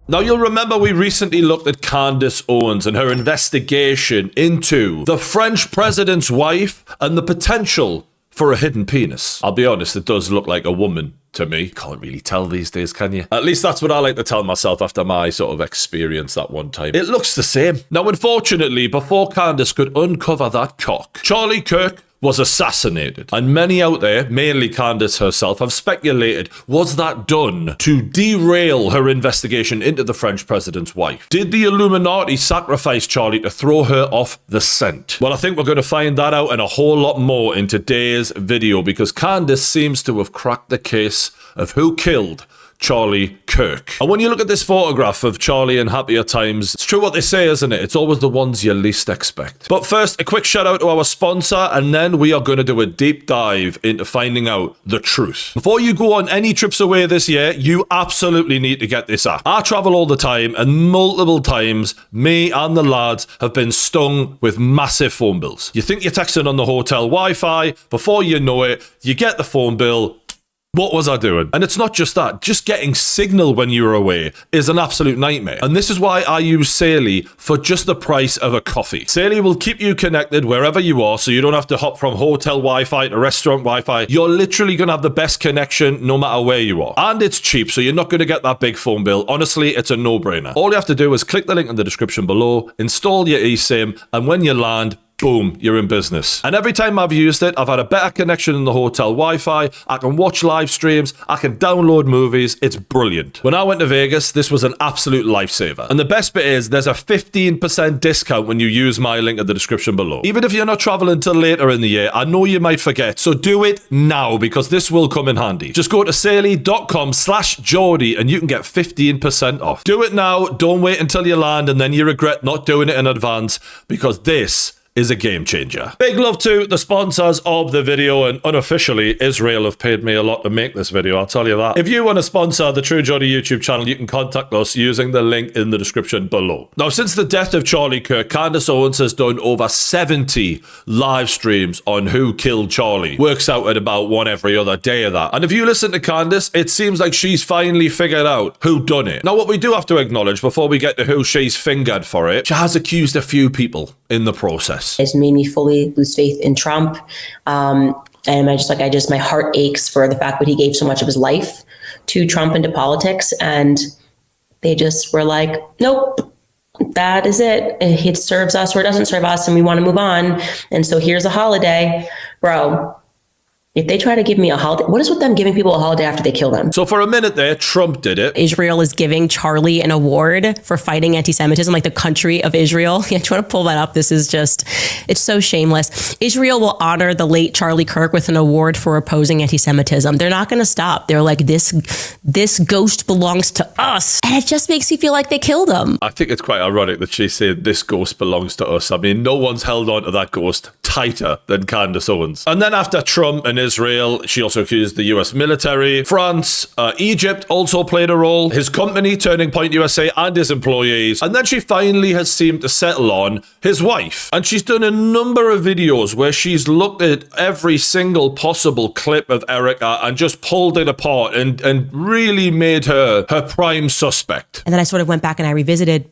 Now, you'll remember we recently looked at Candace Owens and her investigation into the French president's wife and the potential for a hidden penis. I'll be honest, it does look like a woman to me. Can't really tell these days, can you? At least that's what I like to tell myself after my sort of experience that one time. It looks the same. Now, unfortunately, before Candace could uncover that cock, Charlie Kirk was assassinated. And many out there, mainly Candace herself, have speculated, was that done to derail her investigation into the French president's wife? Did the Illuminati sacrifice Charlie to throw her off the scent? Well, I think we're going to find that out and a whole lot more in today's video, because Candace seems to have cracked the case of who killed Charlie Kirk. And when you look at this photograph of Charlie in happier times, it's true what they say, isn't it? It's always the ones you least expect. But first, a quick shout out to our sponsor, and then we are going to do a deep dive into finding out the truth. Before you go on any trips away this year, you absolutely need to get this app. I travel all the time, and multiple times, me and the lads have been stung with massive phone bills. You think you're texting on the hotel Wi-Fi, before you know it, you get the phone bill. What was I doing? And it's not just that. Just getting signal when you're away is an absolute nightmare. And this is why I use Saily for just the price of a coffee. Saily will keep you connected wherever you are, so you don't have to hop from hotel Wi-Fi to restaurant Wi-Fi. You're literally going to have the best connection no matter where you are. And it's cheap, so you're not going to get that big phone bill. Honestly, it's a no-brainer. All you have to do is click the link in the description below, install your eSIM, and when you land, boom, you're in business. And every time I've used it, I've had a better connection in the hotel Wi-Fi. I can watch live streams. I can download movies. It's brilliant. When I went to Vegas, this was an absolute lifesaver. And the best bit is there's a 15% discount when you use my link in the description below. Even if you're not traveling till later in the year, I know you might forget. So do it now, because this will come in handy. Just go to saily.com/Geordie and you can get 15% off. Do it now. Don't wait until you land and then you regret not doing it in advance, because this is a game changer. Big love to the sponsors of the video, and unofficially, Israel have paid me a lot to make this video, I'll tell you that. If you want to sponsor the True Geordie YouTube channel, you can contact us using the link in the description below. Now, since the death of Charlie Kirk, Candace Owens has done over 70 live streams on who killed Charlie. Works out at about one every other day of that. And if you listen to Candace, it seems like she's finally figured out who done it. Now, what we do have to acknowledge before we get to who she's fingered for it, she has accused a few people in the process. It's made me fully lose faith in Trump. And my heart aches for the fact that he gave so much of his life to Trump and to politics. And they just were like, nope, that is it. It serves us or it doesn't serve us, and we want to move on. And so here's a holiday. Bro, if they try to give me a holiday, what is with them giving people a holiday after they kill them? So for a minute there, Trump did it. Israel is giving Charlie an award for fighting anti-Semitism, like the country of Israel. Yeah, do you want to pull that up? This is just, it's so shameless. Israel will honor the late Charlie Kirk with an award for opposing anti-Semitism. They're not going to stop. They're like, this ghost belongs to us. And it just makes you feel like they killed him. I think it's quite ironic that she said this ghost belongs to us. I mean, no one's held on to that ghost tighter than Candace Owens. And then after Trump and Israel, she also accused the US military. France, Egypt also played a role. His company, Turning Point USA, and his employees. And then she finally has seemed to settle on his wife. And she's done a number of videos where she's looked at every single possible clip of Erica and just pulled it apart and really made her prime suspect. And then I sort of went back and I revisited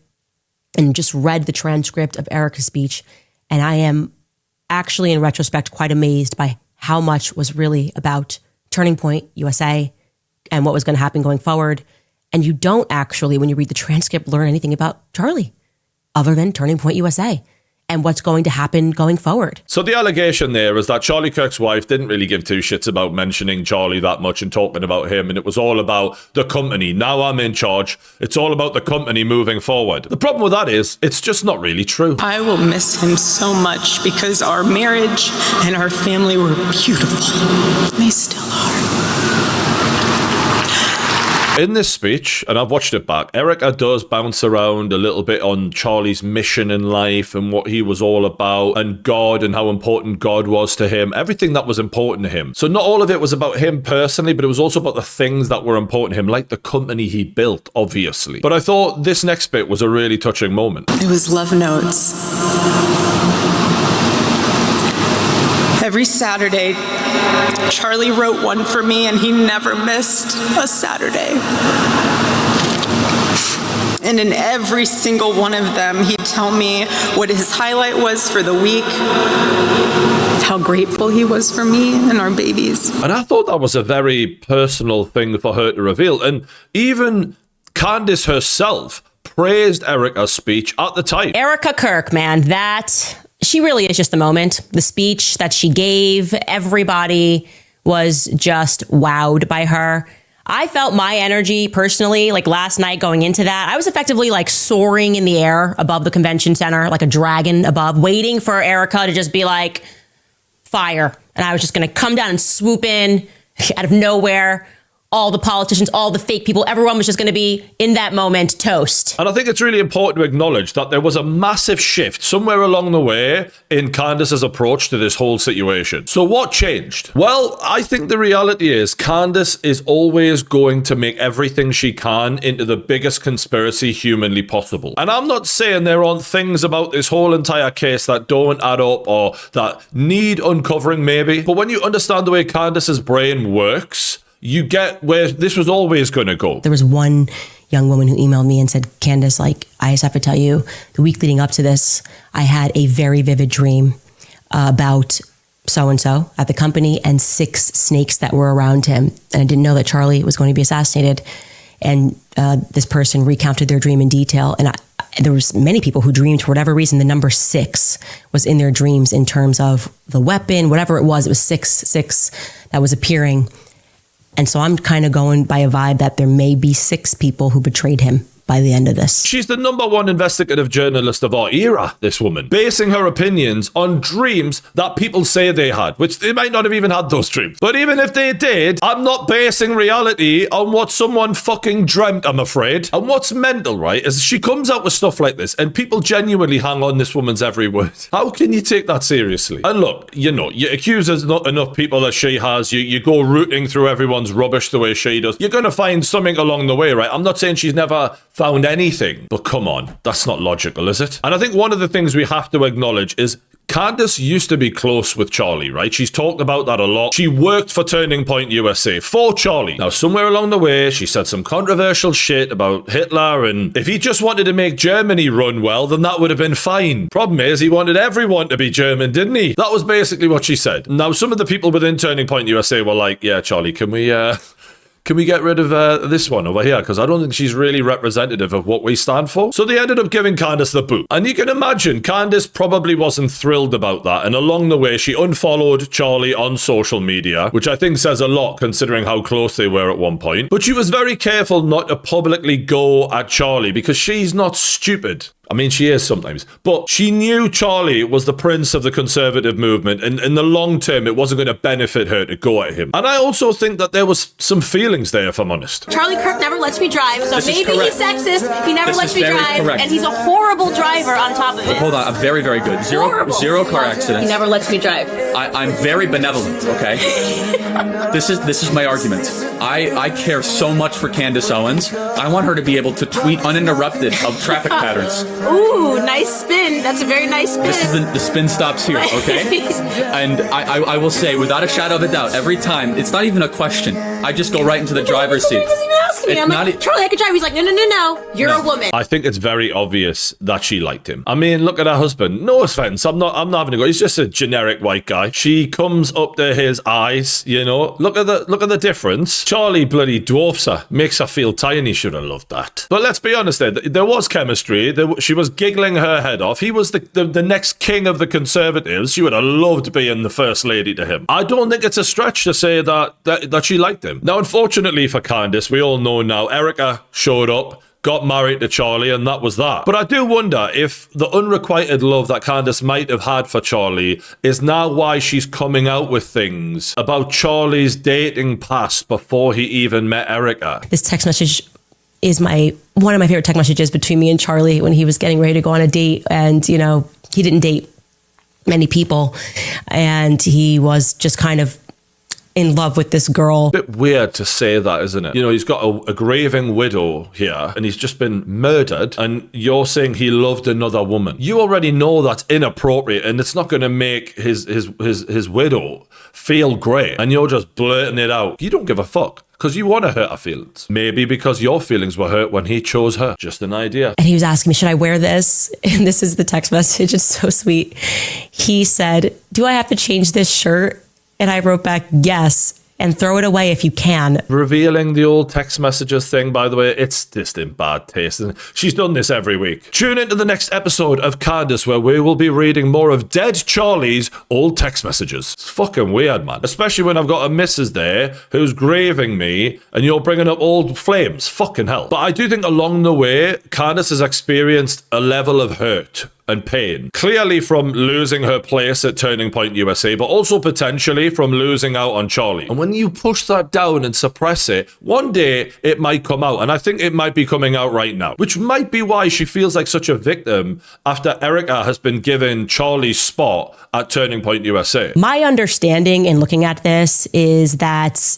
and just read the transcript of Erica's speech. And I am actually, in retrospect, quite amazed by how much was really about Turning Point USA and what was going to happen going forward. And you don't actually, when you read the transcript, learn anything about Charlie other than Turning Point USA and what's going to happen going forward. So the allegation there is that Charlie Kirk's wife didn't really give two shits about mentioning Charlie that much and talking about him, and it was all about the company. Now I'm in charge. It's all about the company moving forward. The problem with that is, it's just not really true. I will miss him so much because our marriage and our family were beautiful. They still are. In this speech, and I've watched it back, Erica does bounce around a little bit on Charlie's mission in life and what he was all about, and God and how important God was to him, everything that was important to him. So not all of it was about him personally, but it was also about the things that were important to him, like the company he built, obviously. But I thought this next bit was a really touching moment. It was love notes. Every Saturday, Charlie wrote one for me, and he never missed a Saturday. And in every single one of them, he'd tell me what his highlight was for the week, how grateful he was for me and our babies. And I thought that was a very personal thing for her to reveal. And even Candace herself praised Erica's speech at the time. Erica Kirk, man, she really is just the moment. The speech that she gave, everybody was just wowed by her. I felt my energy personally, like last night going into that, I was effectively like soaring in the air above the convention center, like a dragon above, waiting for Erica to just be like, fire. And I was just going to come down and swoop in out of nowhere. All the politicians, all the fake people, everyone was just going to be in that moment toast. And I think it's really important to acknowledge that there was a massive shift somewhere along the way in Candace's approach to this whole situation. So what changed? Well, I think the reality is Candace is always going to make everything she can into the biggest conspiracy humanly possible. And I'm not saying there aren't things about this whole entire case that don't add up or that need uncovering maybe. But when you understand the way Candace's brain works, you get where this was always going to go. There was one young woman who emailed me and said, Candace, like, I just have to tell you, the week leading up to this, I had a very vivid dream about so-and-so at the company and 6 snakes that were around him. And I didn't know that Charlie was going to be assassinated. And this person recounted their dream in detail. And there was many people who dreamed, for whatever reason, the number 6 was in their dreams in terms of the weapon, whatever it was 6 that was appearing. And so I'm kind of going by a vibe that there may be 6 people who betrayed him by the end of this. She's the #1 investigative journalist of our era, this woman, basing her opinions on dreams that people say they had, which they might not have even had those dreams. But even if they did, I'm not basing reality on what someone fucking dreamt, I'm afraid. And what's mental, right, is she comes out with stuff like this and people genuinely hang on this woman's every word. How can you take that seriously? And look, you know, you accuse not enough people as she has, you go rooting through everyone's rubbish the way she does, you're going to find something along the way, right? I'm not saying she's never found anything, but come on, that's not logical, is it? And I think one of the things we have to acknowledge is Candace used to be close with Charlie, right? She's talked about that a lot. She worked for Turning Point USA for Charlie. Now, somewhere along the way, she said some controversial shit about Hitler, and if he just wanted to make Germany run well, then that would have been fine. Problem is, he wanted everyone to be German, didn't he? That was basically what she said. Now, some of the people within Turning Point USA were like, yeah, Charlie, can we get rid of this one over here? Because I don't think she's really representative of what we stand for. So they ended up giving Candace the boot. And you can imagine Candace probably wasn't thrilled about that. And along the way, she unfollowed Charlie on social media, which I think says a lot considering how close they were at one point. But she was very careful not to publicly go at Charlie because she's not stupid. I mean, she is sometimes. But she knew Charlie was the prince of the conservative movement, and in the long term, it wasn't going to benefit her to go at him. And I also think that there was some feelings there, if I'm honest. Charlie Kirk never lets me drive, so This is maybe he's correct. sexist. He never This lets is me very drive, correct. and he's a horrible driver on top of it. Hold on, I'm very, very good. Zero car He accidents. never lets me drive. I'm very benevolent, okay? This is my argument. I care so much for Candace Owens. I want her to be able to tweet uninterrupted of traffic patterns. Ooh, nice spin. That's a very nice spin. This is the spin stops here, okay? And I will say, without a shadow of a doubt, every time, it's not even a question. I just go right into the driver's He seat. doesn't even ask me. It's I'm not like, e- Charlie, I could drive. He's like, no. You're a woman. I think it's very obvious that she liked him. I mean, look at her husband. No offense, I'm not having a go. He's just a generic white guy. She comes up to his eyes, you know. Look at the difference. Charlie bloody dwarfs her, makes her feel tiny. Should have loved that. But let's be honest, there was chemistry. She was giggling her head off. He was the next king of the Conservatives. She would have loved being the first lady to him. I don't think it's a stretch to say that she liked him. Now, unfortunately for Candace, we all know now, Erica showed up, got married to Charlie, and that was that. But I do wonder if the unrequited love that Candace might have had for Charlie is now why she's coming out with things about Charlie's dating past before he even met Erica. This text message is one of my favorite text messages between me and Charlie when he was getting ready to go on a date. And, you know, he didn't date many people. And he was just kind of in love with this girl. Bit weird to say that, isn't it? You know, he's got a grieving widow here and he's just been murdered and you're saying he loved another woman. You already know that's inappropriate and it's not going to make his widow feel great, and you're just blurting it out. You don't give a fuck. Because you want to hurt her feelings. Maybe because your feelings were hurt when he chose her. Just an idea. And he was asking me, should I wear this? And this is the text message. It's so sweet. He said, do I have to change this shirt? And I wrote back, yes. And throw it away if you can. Revealing the old text messages thing, by the way, it's just in bad taste. And she's done this every week. Tune into the next episode of Candace, where we will be reading more of Dead Charlie's old text messages. It's fucking weird, man. Especially when I've got a missus there who's graving me and you're bringing up old flames. Fucking hell. But I do think along the way, Candace has experienced a level of hurt and pain. Clearly from losing her place at Turning Point USA, but also potentially from losing out on Charlie. And when you push that down and suppress it, one day it might come out. And I think it might be coming out right now, which might be why she feels like such a victim after Erica has been given Charlie's spot at Turning Point USA. My understanding in looking at this is that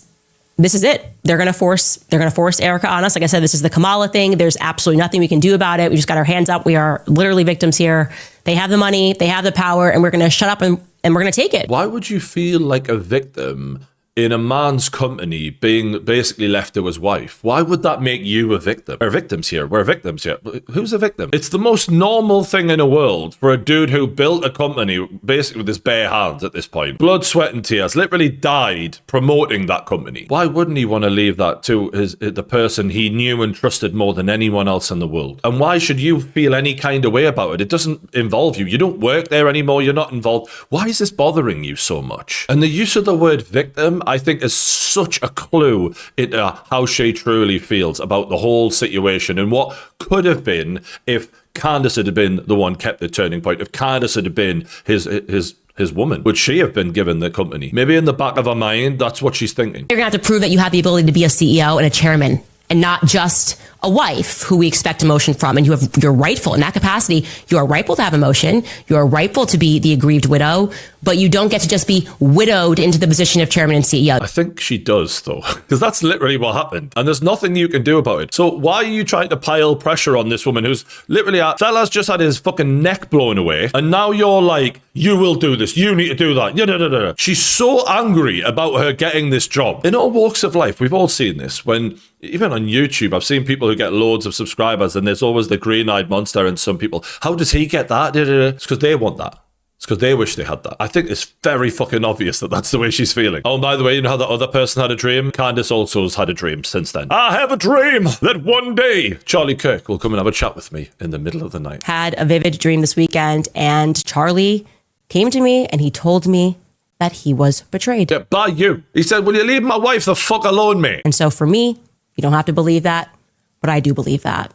this is it. They're gonna force Erica on us. Like I said, this is the Kamala thing. There's absolutely nothing we can do about it. We just got our hands up. We are literally victims here. They have the money, they have the power, and we're gonna shut up and we're gonna take it. Why would you feel like a victim in a man's company being basically left to his wife? Why would that make you a victim? We're victims here. We're victims here. Who's a victim? It's the most normal thing in the world for a dude who built a company basically with his bare hands at this point. Blood, sweat, and tears. Literally died promoting that company. Why wouldn't he want to leave that to the person he knew and trusted more than anyone else in the world? And why should you feel any kind of way about it? It doesn't involve you. You don't work there anymore. You're not involved. Why is this bothering you so much? And the use of the word victim, I think, is such a clue into how she truly feels about the whole situation and what could have been if Candace had been the one kept at Turning Point, if Candace had been his woman. Would she have been given the company? Maybe in the back of her mind, that's what she's thinking. You're gonna have to prove that you have the ability to be a CEO and a chairman and not just a wife who we expect emotion from. And you're rightful in that capacity. You are rightful to have emotion. You are rightful to be the aggrieved widow, but you don't get to just be widowed into the position of chairman and CEO. I think she does, though, because that's literally what happened. And there's nothing you can do about it. So why are you trying to pile pressure on this woman who's literally, fella's just had his fucking neck blown away. And now you're like, you will do this. You need to do that. Yeah. She's so angry about her getting this job. In all walks of life, we've all seen this. When, even on YouTube, I've seen people who get loads of subscribers and there's always the green-eyed monster and some people, how does he get that? It's because they want that. It's because they wish they had that. I think it's very fucking obvious that that's the way she's feeling. Oh, and by the way, you know how the other person had a dream? Candace also has had a dream since then. I have a dream that one day Charlie Kirk will come and have a chat with me in the middle of the night. Had a vivid dream this weekend, and Charlie came to me and he told me that he was betrayed. Yeah, by you. He said, will you leave my wife the fuck alone, mate? And so for me, you don't have to believe that, but I do believe that.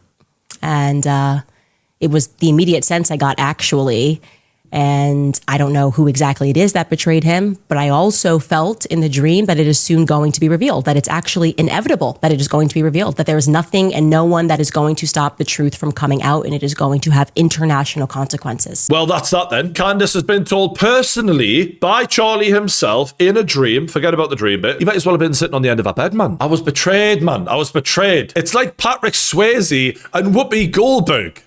And it was the immediate sense I got, actually. And I don't know who exactly it is that betrayed him, but I also felt in the dream that it is soon going to be revealed, that it's actually inevitable that it is going to be revealed, that there is nothing and no one that is going to stop the truth from coming out, and it is going to have international consequences. Well, that's that then. Candace has been told personally by Charlie himself in a dream, forget about the dream bit, you might as well have been sitting on the end of a bed, man. I was betrayed, man. I was betrayed. It's like Patrick Swayze and Whoopi Goldberg.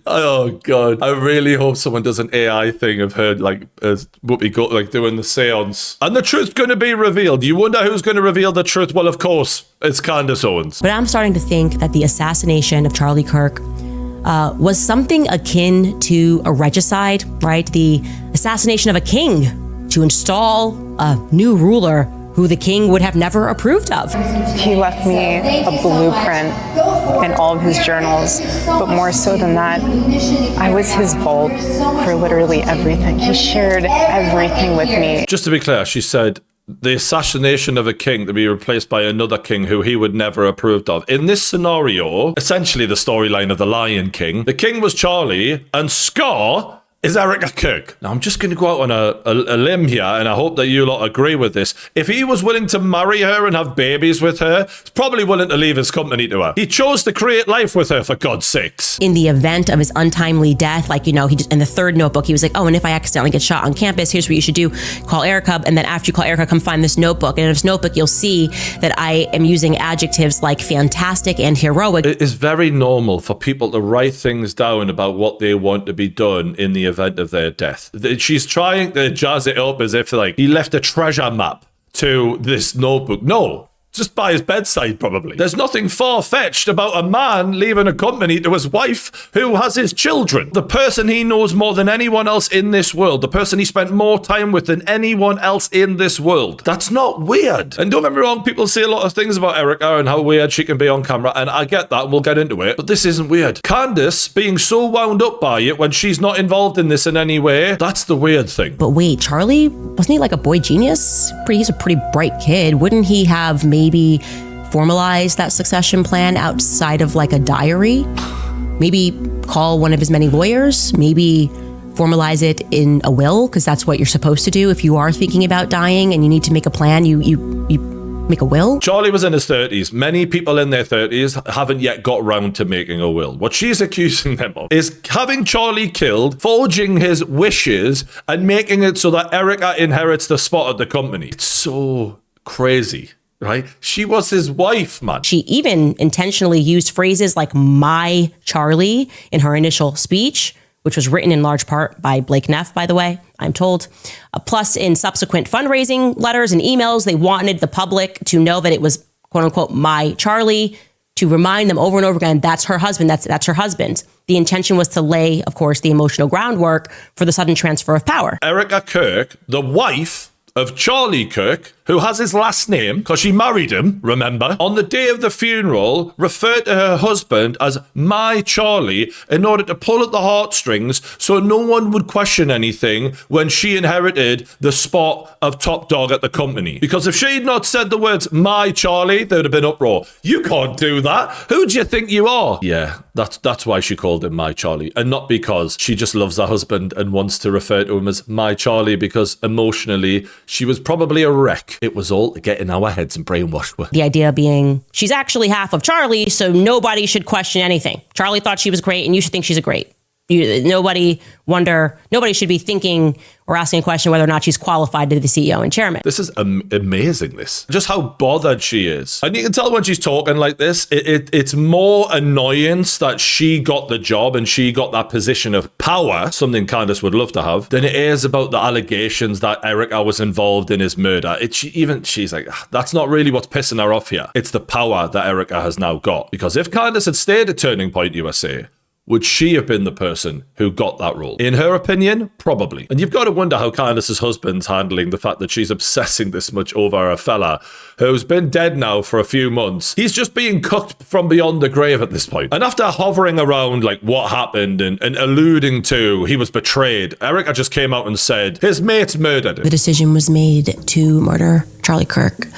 Oh god, I really hope someone does an AI thing of her like as Whoopi Goldberg like doing the seance and the truth's going to be revealed. You wonder who's going to reveal the truth? Well, of course it's Candace Owens. But I'm starting to think that the assassination of Charlie Kirk was something akin to a regicide, right? The assassination of a king to install a new ruler who the king would have never approved of. He left me a blueprint in all of his journals, but more so than that, I was his vault for literally everything. He shared everything with me. Just to be clear, she said the assassination of a king to be replaced by another king who he would never approved of. In this scenario, essentially the storyline of The Lion King, the king was Charlie and Scar is Erica Kirk. Now, I'm just going to go out on a limb here, and I hope that you lot agree with this. If he was willing to marry her and have babies with her, he's probably willing to leave his company to her. He chose to create life with her, for God's sakes. In the event of his untimely death, like, you know, he just, in the third notebook, he was like, oh, and if I accidentally get shot on campus, here's what you should do. Call Erica, and then after you call Erica, come find this notebook. And in this notebook, you'll see that I am using adjectives like fantastic and heroic. It is very normal for people to write things down about what they want to be done in the event event of their death. She's trying to jazz it up as if like he left a treasure map to this notebook. No. Just by his bedside, probably. There's nothing far-fetched about a man leaving a company to his wife who has his children. The person he knows more than anyone else in this world. The person he spent more time with than anyone else in this world. That's not weird. And don't get me wrong, people say a lot of things about Erica and how weird she can be on camera, and I get that, we'll get into it, but this isn't weird. Candace being so wound up by it when she's not involved in this in any way, that's the weird thing. But wait, Charlie, wasn't he like a boy genius? He's a pretty bright kid. Wouldn't he have maybe formalize that succession plan outside of like a diary? Maybe call one of his many lawyers? Maybe formalize it in a will, because that's what you're supposed to do if you are thinking about dying and you need to make a plan. You make a will. Charlie was in his 30s. Many people in their 30s haven't yet got round to making a will. What she's accusing them of is having Charlie killed, forging his wishes, and making it so that Erica inherits the spot at the company. It's so crazy. Right? She was his wife, man. She even intentionally used phrases like "my Charlie" in her initial speech, which was written in large part by Blake Neff, by the way, I'm told. Plus, in subsequent fundraising letters and emails, they wanted the public to know that it was, quote unquote, "my Charlie," to remind them over and over again, that's her husband, that's her husband. The intention was to lay, of course, the emotional groundwork for the sudden transfer of power. Erica Kirk, the wife of Charlie Kirk, who has his last name because she married him, remember, on the day of the funeral, referred to her husband as "my Charlie" in order to pull at the heartstrings so no one would question anything when she inherited the spot of top dog at the company. Because if she'd not said the words "my Charlie," there would have been uproar. You can't do that. Who do you think you are? Yeah, that's why she called him "my Charlie," and not because she just loves her husband and wants to refer to him as "my Charlie," because emotionally she was probably a wreck. It was all to get in our heads and brainwash her. The idea being she's actually half of Charlie, so nobody should question anything. Charlie thought she was great, and you should think she's great. Nobody should be thinking or asking a question whether or not she's qualified to be the CEO and chairman. This is amazing, this. Just how bothered she is. And you can tell when she's talking like this, it's more annoyance that she got the job and she got that position of power, something Candace would love to have, than it is about the allegations that Erica was involved in his murder. She's like, that's not really what's pissing her off here. It's the power that Erica has now got. Because if Candace had stayed at Turning Point USA, would she have been the person who got that role? In her opinion, probably. And you've got to wonder how Candace's husband's handling the fact that she's obsessing this much over a fella who's been dead now for a few months. He's just being cooked from beyond the grave at this point. And after hovering around like what happened and alluding to he was betrayed, Erica just came out and said his mates murdered him. The decision was made to murder Charlie Kirk,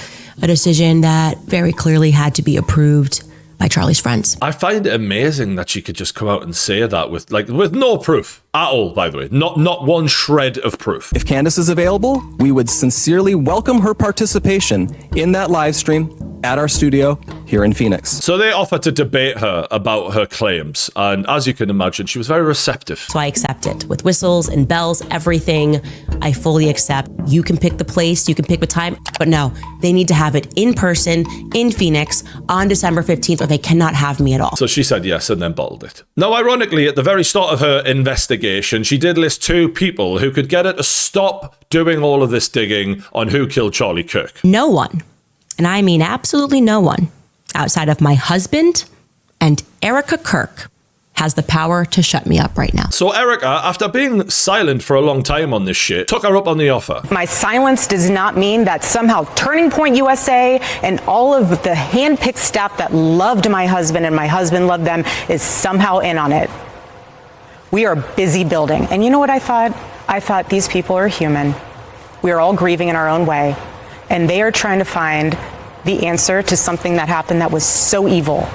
a decision that very clearly had to be approved by Charlie's friends. I find it amazing that she could just come out and say that with no proof at all, by the way. Not one shred of proof. If Candace is available, we would sincerely welcome her participation in that live stream at our studio here in Phoenix. So they offered to debate her about her claims, and as you can imagine, she was very receptive. So I accept it. With whistles and bells, everything, I fully accept. You can pick the place, you can pick the time, but no, they need to have it in person, in Phoenix, on December 15th, or they cannot have me at all. So she said yes and then bottled it. Now, ironically, at the very start of her investigation, she did list 2 people who could get her to stop doing all of this digging on who killed Charlie Kirk. No one, and I mean absolutely no one, outside of my husband and Erica Kirk, has the power to shut me up right now. So Erica, after being silent for a long time on this shit, took her up on the offer. My silence does not mean that somehow Turning Point USA and all of the hand-picked staff that loved my husband and my husband loved them is somehow in on it. We are busy building. And you know what I thought? I thought these people are human. We are all grieving in our own way. And they are trying to find the answer to something that happened that was so evil.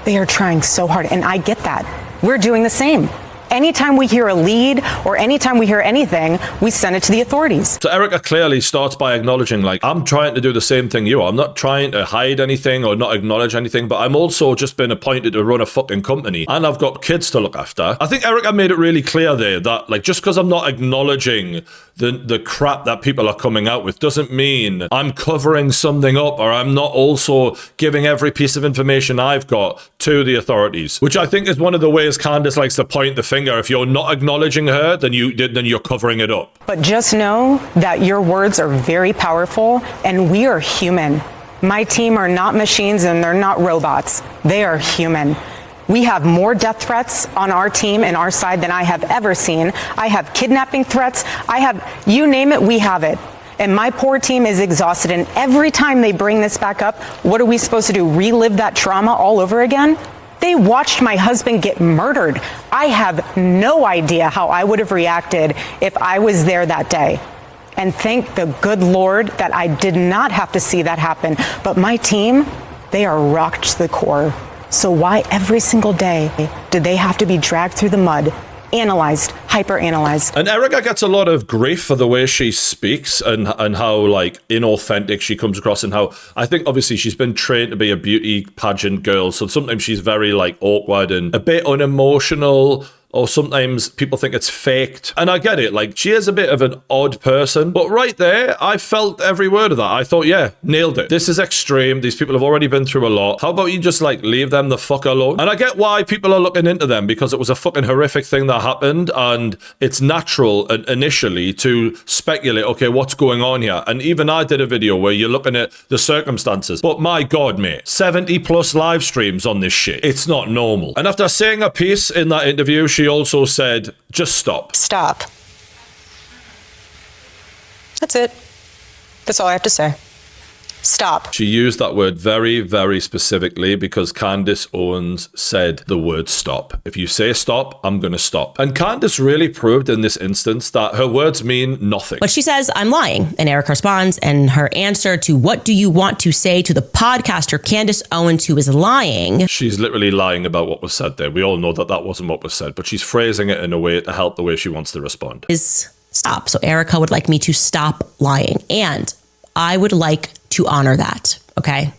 They are trying so hard, and I get that. We're doing the same. Anytime we hear a lead or anytime we hear anything, we send it to the authorities. So Erica clearly starts by acknowledging, like, I'm trying to do the same thing you are. I'm not trying to hide anything or not acknowledge anything, but I'm also just been appointed to run a fucking company and I've got kids to look after. I think Erica made it really clear there that, like, just because I'm not acknowledging the crap that people are coming out with doesn't mean I'm covering something up or I'm not also giving every piece of information I've got to the authorities, which I think is one of the ways Candace likes to point the finger finger. If you're not acknowledging her, then you're covering it up. But just know that your words are very powerful, and we are human. My team are not machines and they're not robots. They are human. We have more death threats on our team and our side than I have ever seen. I have kidnapping threats. You name it, we have it. And my poor team is exhausted. And every time they bring this back up, what are we supposed to do? Relive that trauma all over again? They watched my husband get murdered. I have no idea how I would have reacted if I was there that day. And thank the good Lord that I did not have to see that happen. But my team, they are rocked to the core. So why every single day do they have to be dragged through the mud, analyzed, hyper-analyzed? And Erica gets a lot of grief for the way she speaks and how like inauthentic she comes across, and how I think obviously she's been trained to be a beauty pageant girl. So sometimes she's very like awkward and a bit unemotional, or sometimes people think it's faked. And I get it, like she is a bit of an odd person, but right there, I felt every word of that. I thought, yeah, nailed it. This is extreme. These people have already been through a lot. How about you just like leave them the fuck alone? And I get why people are looking into them, because it was a fucking horrific thing that happened, and it's natural initially to speculate, okay, what's going on here? And even I did a video where you're looking at the circumstances, but my God, mate, 70 plus live streams on this shit. It's not normal. And after saying a piece in that interview, she also said, just stop. Stop. That's it. That's all I have to say. Stop. She used that word very, very specifically because Candace Owens said the word stop. If you say stop, I'm going to stop. And Candace really proved in this instance that her words mean nothing. But she says, I'm lying. And Eric responds, and her answer to what do you want to say to the podcaster Candace Owens, who is lying? She's literally lying about what was said there. We all know that that wasn't what was said, but she's phrasing it in a way to help the way she wants to respond. Is stop. So Erica would like me to stop lying. And I would like to honor that, okay?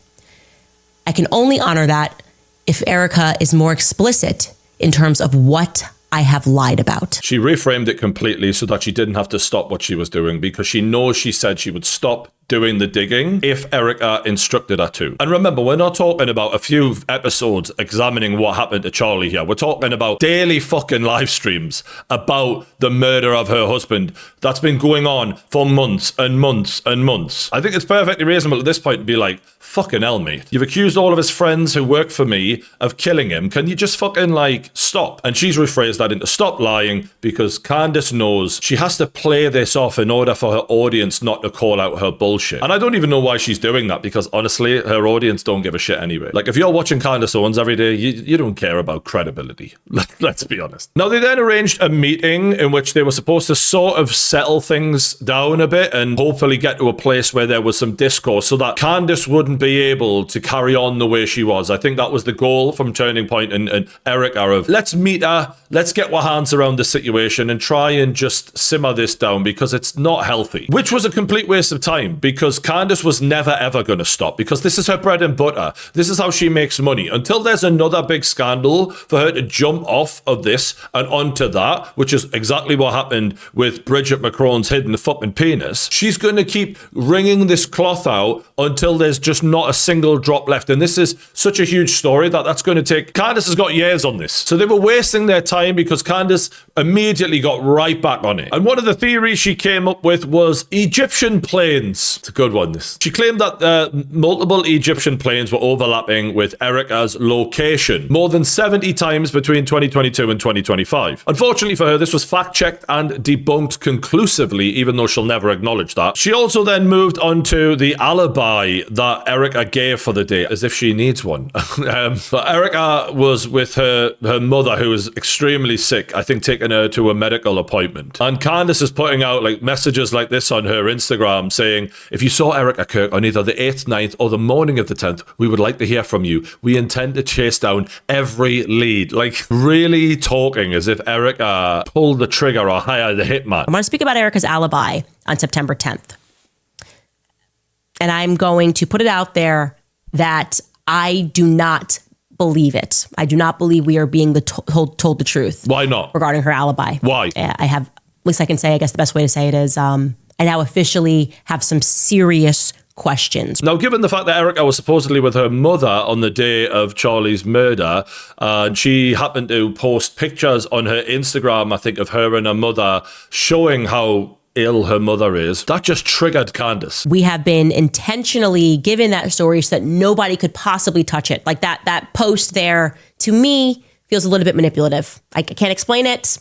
I can only honor that if Erica is more explicit in terms of what I have lied about. She reframed it completely so that she didn't have to stop what she was doing, because she knows she said she would stop doing the digging if Erica instructed her to. And remember, we're not talking about a few episodes examining what happened to Charlie here. We're talking about daily fucking live streams about the murder of her husband that's been going on for months and months and months. I think it's perfectly reasonable at this point to be like, fucking hell, mate. You've accused all of his friends who work for me of killing him. Can you just fucking like stop? And she's rephrased that into stop lying, because Candace knows she has to play this off in order for her audience not to call out her bullshit. And I don't even know why she's doing that, because honestly, her audience don't give a shit anyway. Like if you're watching Candace Owens every day, you don't care about credibility. Let's be honest. Now, they then arranged a meeting in which they were supposed to sort of settle things down a bit and hopefully get to a place where there was some discourse so that Candace wouldn't be able to carry on the way she was. I think that was the goal from Turning Point and Erica of, let's meet her, let's get our hands around the situation and try and just simmer this down, because it's not healthy. Which was a complete waste of time, because Candace was never ever going to stop, because this is her bread and butter. This is how she makes money. Until there's another big scandal for her to jump off of this and onto that, which is exactly what happened with Bridget Macron's hidden fucking penis, she's going to keep wringing this cloth out until there's just not a single drop left. And this is such a huge story that's going to take... Candace has got years on this. So they were wasting their time because Candace immediately got right back on it. And one of the theories she came up with was Egyptian planes. It's a good one, this. She claimed that multiple Egyptian planes were overlapping with Erica's location more than 70 times between 2022 and 2025. Unfortunately for her, this was fact-checked and debunked conclusively, even though she'll never acknowledge that. She also then moved on to the alibi that Erica gave for the day, as if she needs one. But Erica was with her mother, who was extremely sick, I think taking her to a medical appointment. And Candace is putting out like messages like this on her Instagram saying, if you saw Erica, Kirk, on either the 8th, 9th or the morning of the 10th, we would like to hear from you. We intend to chase down every lead. Like really talking as if Erica pulled the trigger or hired the hitman. I want to speak about Erica's alibi on September 10th. And I'm going to put it out there that I do not believe it. I do not believe we are being told the truth. Why not? Regarding her alibi. Why? I have, at least I can say, I guess the best way to say it is, I now officially have some serious questions. Now, given the fact that Erica was supposedly with her mother on the day of Charlie's murder, and she happened to post pictures on her Instagram, I think, of her and her mother showing how ill her mother is, that just triggered Candace. We have been intentionally given that story so that nobody could possibly touch it. Like that post there, to me, feels a little bit manipulative. I can't explain it.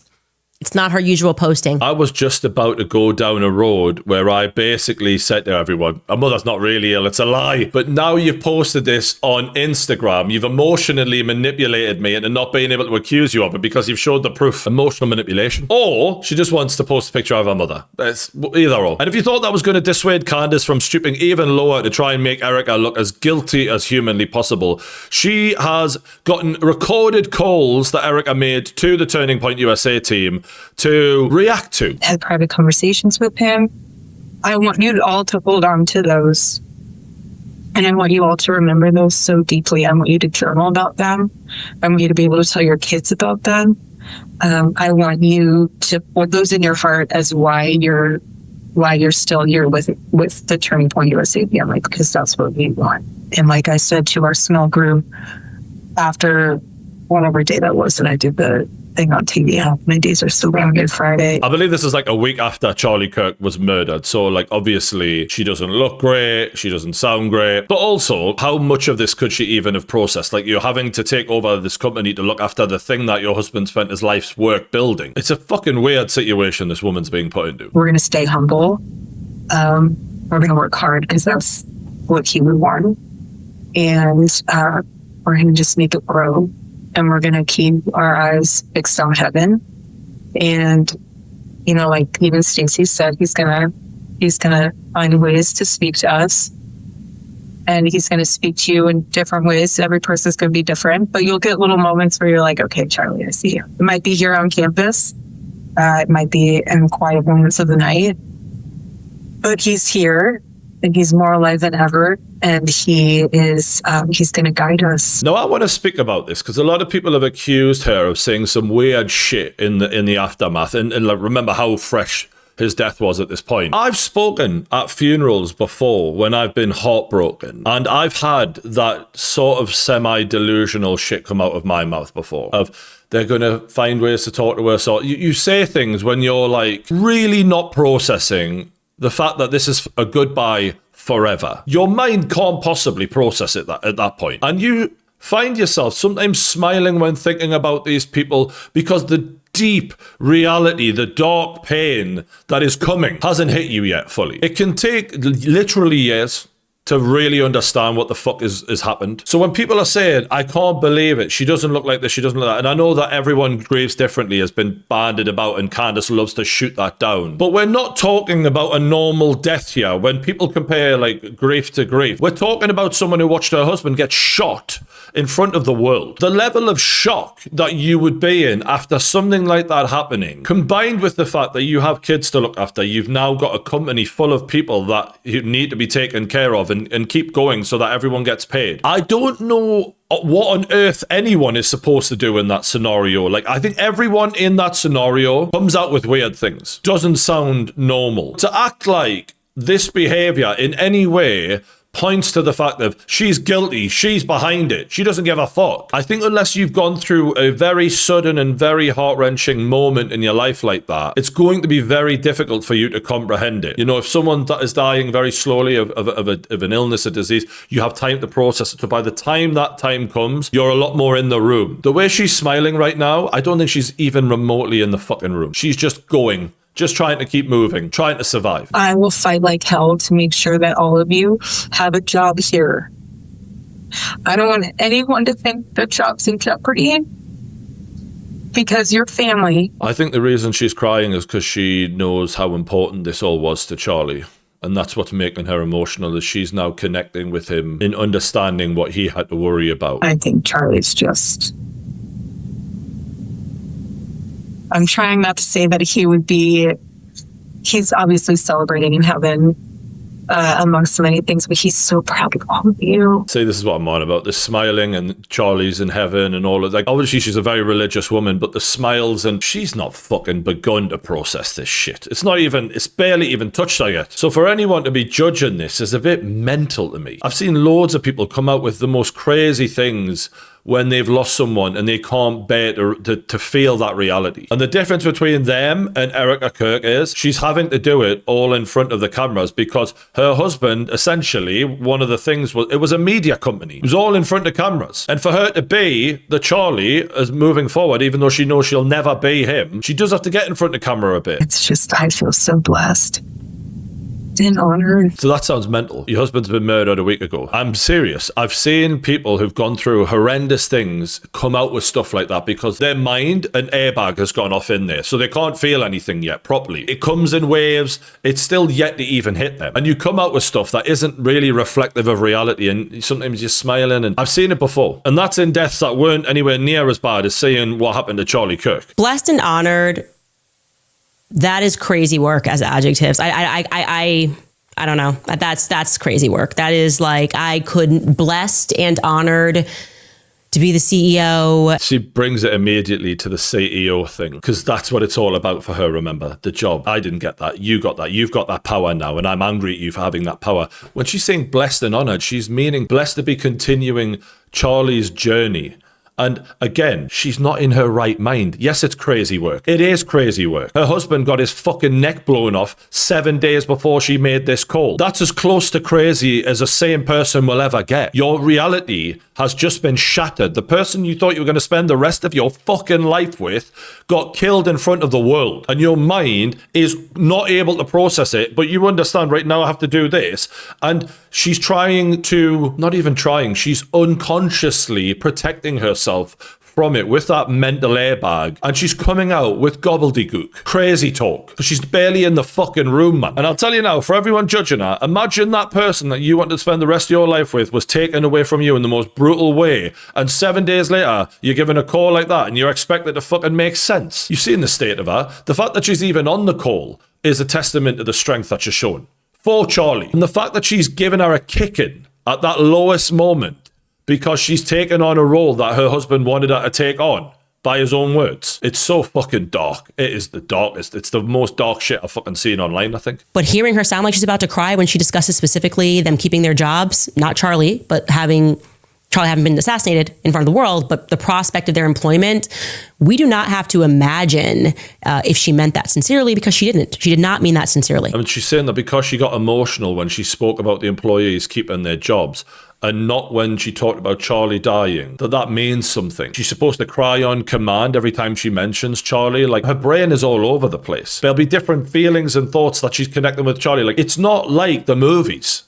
It's not her usual posting. I was just about to go down a road where I basically said to everyone, her mother's not really ill, it's a lie. But now you've posted this on Instagram. You've emotionally manipulated me into not being able to accuse you of it because you've showed the proof. Emotional manipulation. Or she just wants to post a picture of her mother. It's either or. And if you thought that was going to dissuade Candace from stooping even lower to try and make Erica look as guilty as humanly possible, she has gotten recorded calls that Erica made to the Turning Point USA team to react to. Had private conversations with him. I want you all to hold on to those. And I want you all to remember those so deeply. I want you to journal about them. I want you to be able to tell your kids about them. I want you to put those in your heart as why you're still here with the Turning Point USA family, because that's what we want. And like I said to our small group after whatever day that was that I did the thing on TV, how many days are still around Good Friday. I believe this is like a week after Charlie Kirk was murdered. So like obviously she doesn't look great, she doesn't sound great, but also how much of this could she even have processed? Like you're having to take over this company to look after the thing that your husband spent his life's work building. It's a fucking weird situation this woman's being put into. We're going to stay humble. We're going to work hard because that's what he would want. And we're going to just make it grow. And we're going to keep our eyes fixed on heaven. And, you know, like even Stacey said, he's going to find ways to speak to us. And he's going to speak to you in different ways. Every person's going to be different. But you'll get little moments where you're like, okay, Charlie, I see you. It might be here on campus. It might be in quiet moments of the night. But he's here. And he's more alive than ever, and he's going to guide us. Now, I want to speak about this because a lot of people have accused her of saying some weird shit in the aftermath, and like, remember how fresh his death was at this point. I've spoken at funerals before when I've been heartbroken, and I've had that sort of semi-delusional shit come out of my mouth before, of they're going to find ways to talk to her. So you say things when you're like really not processing the fact that this is a goodbye forever. Your mind can't possibly process it at that point. And you find yourself sometimes smiling when thinking about these people because the deep reality, the dark pain that is coming hasn't hit you yet fully. It can take literally years to really understand what the fuck is happened. So when people are saying, I can't believe it, she doesn't look like this, she doesn't look like that, and I know that everyone grieves differently has been banded about, and Candace loves to shoot that down. But we're not talking about a normal death here. When people compare like grief to grief, we're talking about someone who watched her husband get shot in front of the world. The level of shock that you would be in after something like that happening, combined with the fact that you have kids to look after, you've now got a company full of people that you need to be taken care of and keep going so that everyone gets paid. I don't know what on earth anyone is supposed to do in that scenario. Like, I think everyone in that scenario comes out with weird things. Doesn't sound normal. To act like this behavior in any way points to the fact that she's guilty, she's behind it, she doesn't give a fuck. I think unless you've gone through a very sudden and very heart-wrenching moment in your life like that, it's going to be very difficult for you to comprehend it. You know, if someone that is dying very slowly of an illness, a disease, you have time to process it. So by the time that time comes, you're a lot more in the room. The way she's smiling right now, I don't think she's even remotely in the fucking room. She's just going. Just trying to keep moving, trying to survive. I will fight like hell to make sure that all of you have a job here. I don't want anyone to think their job's in jeopardy because you're family. I think the reason she's crying is because she knows how important this all was to Charlie. And that's what's making her emotional, is she's now connecting with him in understanding what he had to worry about. I think Charlie's just... I'm trying not to say that he would be... He's obviously celebrating in heaven. amongst many things, but he's so proud of all of you. See, this is what I'm on about. The smiling and Charlie's in heaven and all of that. Obviously, she's a very religious woman, but the smiles, and she's not fucking begun to process this shit. It's barely even touched her yet. So for anyone to be judging this is a bit mental to me. I've seen loads of people come out with the most crazy things when they've lost someone and they can't bear to feel that reality. And the difference between them and Erica Kirk is she's having to do it all in front of the cameras because her husband, essentially, one of the things was, it was a media company. It was all in front of cameras. And for her to be the Charlie as moving forward, even though she knows she'll never be him, she does have to get in front of camera a bit. It's just, I feel so blessed and honored. So that sounds mental. Your husband's been murdered a week ago. I'm serious. I've seen people who've gone through horrendous things come out with stuff like that because their mind, an airbag has gone off in there. So they can't feel anything yet properly. It comes in waves. It's still yet to even hit them. And you come out with stuff that isn't really reflective of reality. And sometimes you're smiling. And I've seen it before. And that's in deaths that weren't anywhere near as bad as seeing what happened to Charlie Kirk. Blessed and honored. That is crazy work as adjectives. I don't know. That's crazy work. That is like, I couldn't, blessed and honored to be the CEO. She brings it immediately to the CEO thing because that's what it's all about for her, remember? The job. I didn't get that. You got that. You've got that power now and I'm angry at you for having that power. When she's saying blessed and honored, she's meaning blessed to be continuing Charlie's journey. And again, she's not in her right mind. Yes, it's crazy work. It is crazy work. Her husband got his fucking neck blown off 7 days before she made this call. That's as close to crazy as a sane person will ever get. Your reality has just been shattered. The person you thought you were going to spend the rest of your fucking life with got killed in front of the world. And your mind is not able to process it, but you understand right now I have to do this. And she's trying to, not even trying, she's unconsciously protecting herself from it with that mental airbag, and she's coming out with gobbledygook, crazy talk, because she's barely in the fucking room, man. And I'll tell you now, for everyone judging her, imagine that person that you want to spend the rest of your life with was taken away from you in the most brutal way, and 7 days later, you're given a call like that, and you're expected to fucking make sense. You've seen the state of her. The fact that she's even on the call is a testament to the strength that she's shown for Charlie. And the fact that she's given her a kicking at that lowest moment because she's taken on a role that her husband wanted her to take on, by his own words. It's so fucking dark. It is the darkest. It's the most dark shit I've fucking seen online, I think. But hearing her sound like she's about to cry when she discusses specifically them keeping their jobs, not Charlie, but Charlie having been assassinated in front of the world, but the prospect of their employment, we do not have to imagine if she meant that sincerely, because she didn't. She did not mean that sincerely. I mean, she's saying that because she got emotional when she spoke about the employees keeping their jobs, and not when she talked about Charlie dying, that means something. She's supposed to cry on command every time she mentions Charlie. Like, her brain is all over the place. There'll be different feelings and thoughts that she's connecting with Charlie. Like, it's not like the movies.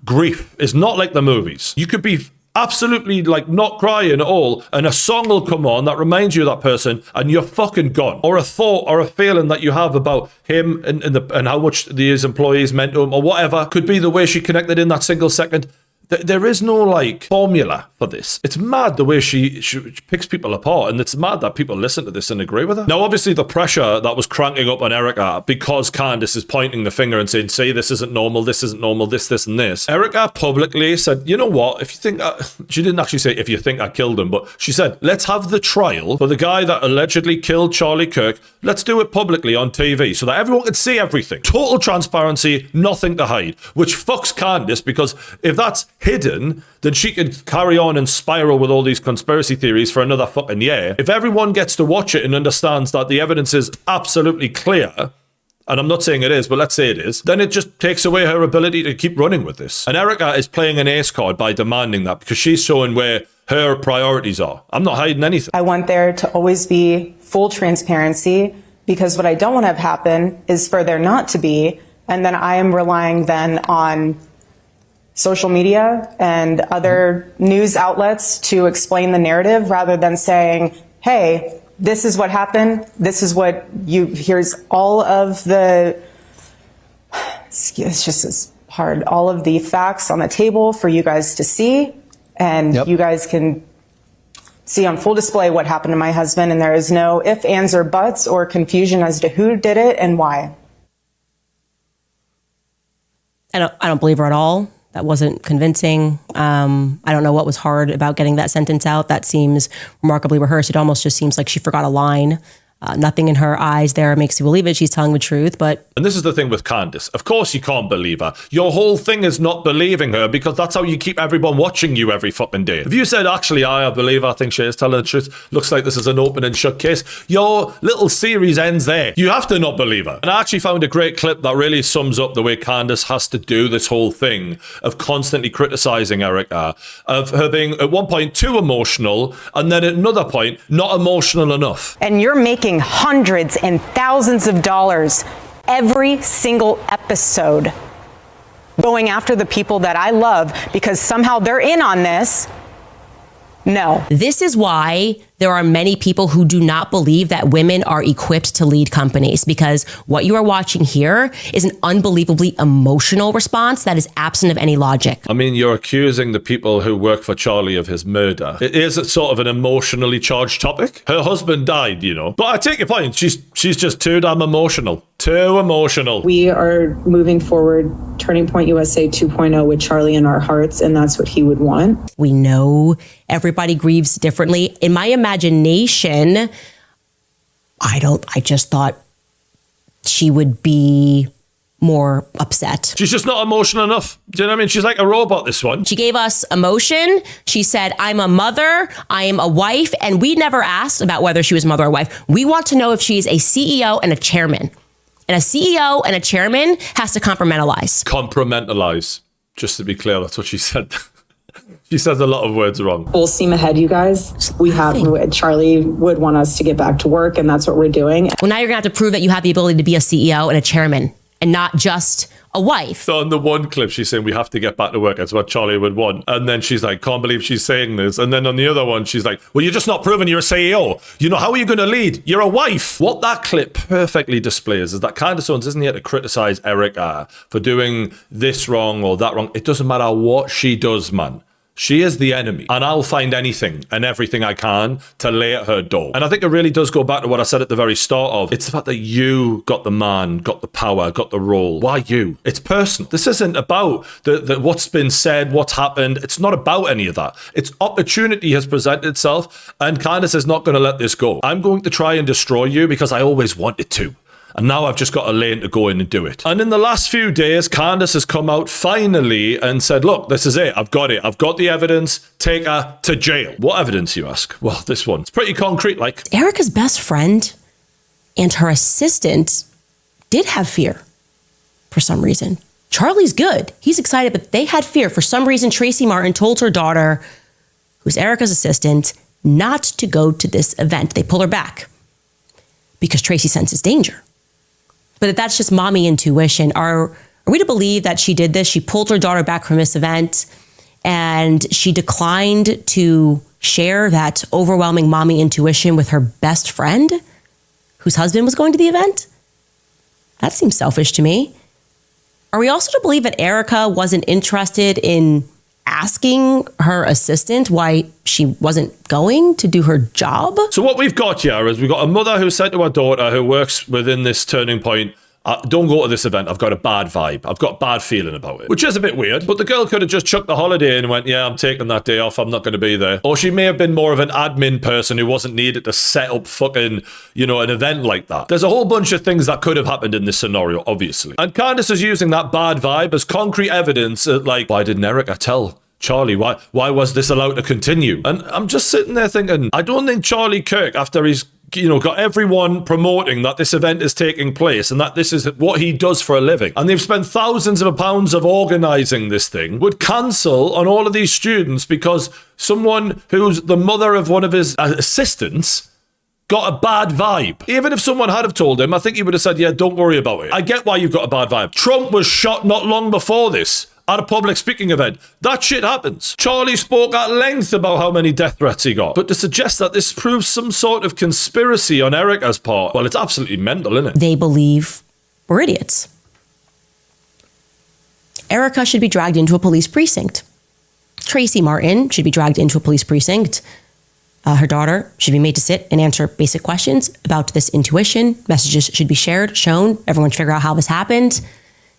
Grief is not like the movies. You could be absolutely like not crying at all, and a song will come on that reminds you of that person, and you're fucking gone. Or a thought or a feeling that you have about him and how much his employees meant to him, or whatever, could be the way she connected in that single second. There is no like formula for this. It's mad the way she picks people apart, and it's mad that people listen to this and agree with her. Now, obviously, the pressure that was cranking up on Erica because Candace is pointing the finger and saying, "See, this isn't normal. This isn't normal. This, and this." Erica publicly said, "You know what? If you think," she didn't actually say, "If you think I killed him," but she said, "Let's have the trial for the guy that allegedly killed Charlie Kirk. Let's do it publicly on TV so that everyone can see everything. Total transparency, nothing to hide." Which fucks Candace, because if that's hidden, then she could carry on and spiral with all these conspiracy theories for another fucking year. If everyone gets to watch it and understands that the evidence is absolutely clear, and I'm not saying it is, but let's say it is, then it just takes away her ability to keep running with this. And Erica is playing an ace card by demanding that, because she's showing where her priorities are. I'm not hiding anything. I want there to always be full transparency, because what I don't want to have happen is for there not to be, and then I am relying then on social media and other news outlets to explain the narrative, rather than saying, hey, this is what happened. This is what here's all of the, it's just as hard, all of the facts on the table for you guys to see. And you guys can see on full display what happened to my husband. And there is no ifs, ands, or buts or confusion as to who did it and why. I don't believe her at all. That wasn't convincing. I don't know what was hard about getting that sentence out. That seems remarkably rehearsed. It almost just seems like she forgot a line. Nothing in her eyes there makes you believe it. She's telling the truth, but... And this is the thing with Candice. Of course you can't believe her. Your whole thing is not believing her because that's how you keep everyone watching you every fucking day. If you said, actually, I believe her, I think she is telling the truth, looks like this is an open and shut case, your little series ends there. You have to not believe her. And I actually found a great clip that really sums up the way Candice has to do this whole thing of constantly criticizing Erica, of her being at one point too emotional, and then at another point, not emotional enough. And you're making hundreds and thousands of dollars every single episode going after the people that I love because somehow they're in on this. No. This is why there are many people who do not believe that women are equipped to lead companies, because what you are watching here is an unbelievably emotional response that is absent of any logic. I mean, you're accusing the people who work for Charlie of his murder. It is sort of an emotionally charged topic. Her husband died, you know. But I take your point. She's just too damn emotional. Too emotional. We are moving forward, Turning Point USA 2.0 with Charlie in our hearts, and that's what he would want. We know everybody grieves differently. In my imagination, I just thought she would be more upset. She's just not emotional enough. Do you know what I mean? She's like a robot, this one. She gave us emotion. She said, I'm a mother, I am a wife, and we never asked about whether she was a mother or wife. We want to know if she's a CEO and a chairman. And a CEO and a chairman has to compartmentalize. Compartmentalize. Just to be clear, that's what she said. She says a lot of words wrong. Full steam ahead, you guys. Charlie would want us to get back to work, and that's what we're doing. Well, now you're going to have to prove that you have the ability to be a CEO and a chairman and not just a wife. So on the one clip, she's saying we have to get back to work. That's what Charlie would want. And then she's like, can't believe she's saying this. And then on the other one, she's like, well, you're just not proving you're a CEO. You know, how are you going to lead? You're a wife. What that clip perfectly displays is that Candice Owens isn't here to criticize Erica for doing this wrong or that wrong. It doesn't matter what she does, man. She is the enemy, and I'll find anything and everything I can to lay at her door. And I think it really does go back to what I said at the very start of, it's the fact that you got the man, got the power, got the role. Why you? It's personal. This isn't about the what's been said, what's happened. It's not about any of that. It's opportunity has presented itself, and Candice is not going to let this go. I'm going to try and destroy you because I always wanted to. And now I've just got a lane to go in and do it. And in the last few days, Candice has come out finally and said, look, this is it. I've got it. I've got the evidence. Take her to jail. What evidence, you ask? Well, this one. It's pretty concrete, like. Erica's best friend and her assistant did have fear for some reason. Charlie's good. He's excited, but they had fear. For some reason, Tracy Martin told her daughter, who's Erica's assistant, not to go to this event. They pull her back because Tracy senses danger. But if that's just mommy intuition, are we to believe that she did this? She pulled her daughter back from this event and she declined to share that overwhelming mommy intuition with her best friend whose husband was going to the event? That seems selfish to me. Are we also to believe that Erica wasn't interested in asking her assistant why she wasn't going to do her job? So what we've got here is we've got a mother who said to her daughter who works within this Turning Point, don't go to this event. I've got a bad vibe. I've got a bad feeling about it, which is a bit weird. But the girl could have just chucked the holiday and went, yeah, I'm taking that day off. I'm not going to be there. Or she may have been more of an admin person who wasn't needed to set up fucking, an event like that. There's a whole bunch of things that could have happened in this scenario, obviously. And Candice is using that bad vibe as concrete evidence like, why didn't Erica tell Charlie? Why was this allowed to continue? And I'm just sitting there thinking, I don't think Charlie Kirk, after he's got everyone promoting that this event is taking place and that this is what he does for a living, and they've spent thousands of pounds of organising this thing, would cancel on all of these students because someone who's the mother of one of his assistants got a bad vibe. Even if someone had have told him, I think he would have said, yeah, don't worry about it. I get why you've got a bad vibe. Trump was shot not long before this at a public speaking event. That shit happens. Charlie spoke at length about how many death threats he got. But to suggest that this proves some sort of conspiracy on Erica's part, well, it's absolutely mental, isn't it? They believe we're idiots. Erica should be dragged into a police precinct. Tracy Martin should be dragged into a police precinct. Her daughter should be made to sit and answer basic questions about this intuition. Messages should be shared, shown. Everyone should figure out how this happened.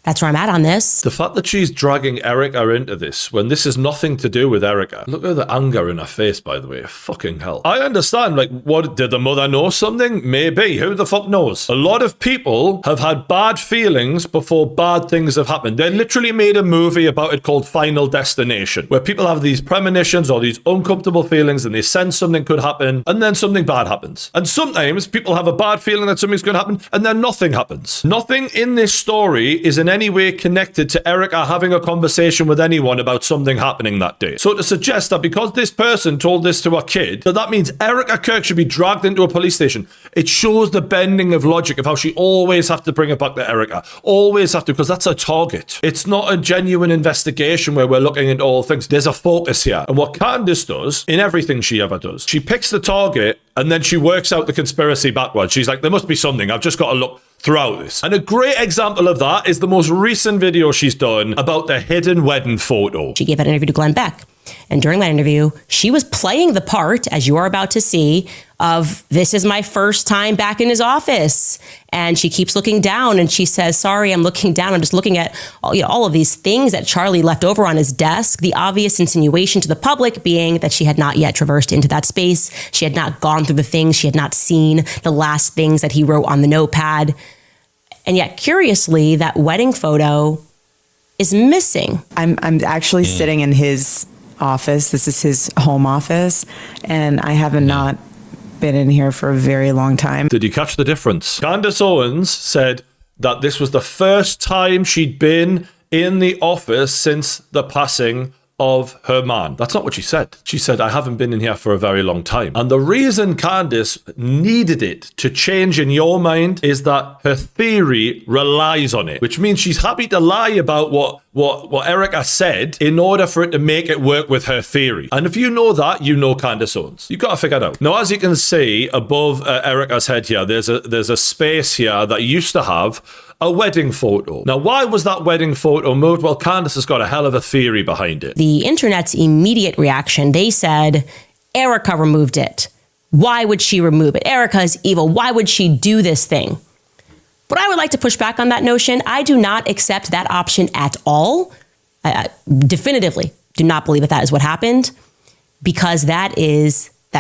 That's where I'm at on this. The fact that she's dragging Erica into this when this is nothing to do with Erica. Look at the anger in her face, by the way. Fucking hell. I understand, like, what, did the mother know something? Maybe. Who the fuck knows? A lot of people have had bad feelings before bad things have happened. They literally made a movie about it called Final Destination, where people have these premonitions or these uncomfortable feelings and they sense something could happen and then something bad happens. And sometimes people have a bad feeling that something's going to happen and then nothing happens. Nothing in this story is in any way connected to Erica having a conversation with anyone about something happening that day. So to suggest that because this person told this to a kid, that means Erica Kirk should be dragged into a police station, it shows the bending of logic of how she always have to bring it back to Erica. Always have to, because that's a target. It's not a genuine investigation where we're looking into all things. There's a focus here. And what Candace does, in everything she ever does, she picks the target and then she works out the conspiracy backwards. She's like, there must be something. I've just got to look throughout this. And a great example of that is the most recent video she's done about the hidden wedding photo. She gave that interview to Glenn Beck. And during that interview, she was playing the part, as you are about to see, of this is my first time back in his office. And she keeps looking down and she says, sorry, I'm looking down. I'm just looking at all of these things that Charlie left over on his desk. The obvious insinuation to the public being that she had not yet traversed into that space. She had not gone through the things. She had not seen the last things that he wrote on the notepad. And yet, curiously, that wedding photo is missing. I'm actually sitting in his office. This is his home office, and I have not been in here for a very long time. Did you catch the difference? Candace Owens said that this was the first time she'd been in the office since the passing of her man. That's not what she said. She said, I haven't been in here for a very long time. And the reason Candace needed it to change in your mind is that her theory relies on it, which means she's happy to lie about what Erica said in order for it to make it work with her theory. And if you know that, you know Candace Owens. You've got to figure it out. Now, as you can see above Erica's head here, there's a space here that used to have a wedding photo. Now, why was that wedding photo moved? Well, Candace has got a hell of a theory behind it. The internet's immediate reaction, they said, Erica removed it. Why would she remove it? Erica is evil. Why would she do this thing? But I would like to push back on that notion. I do not accept that option at all. I definitively do not believe that is what happened, because that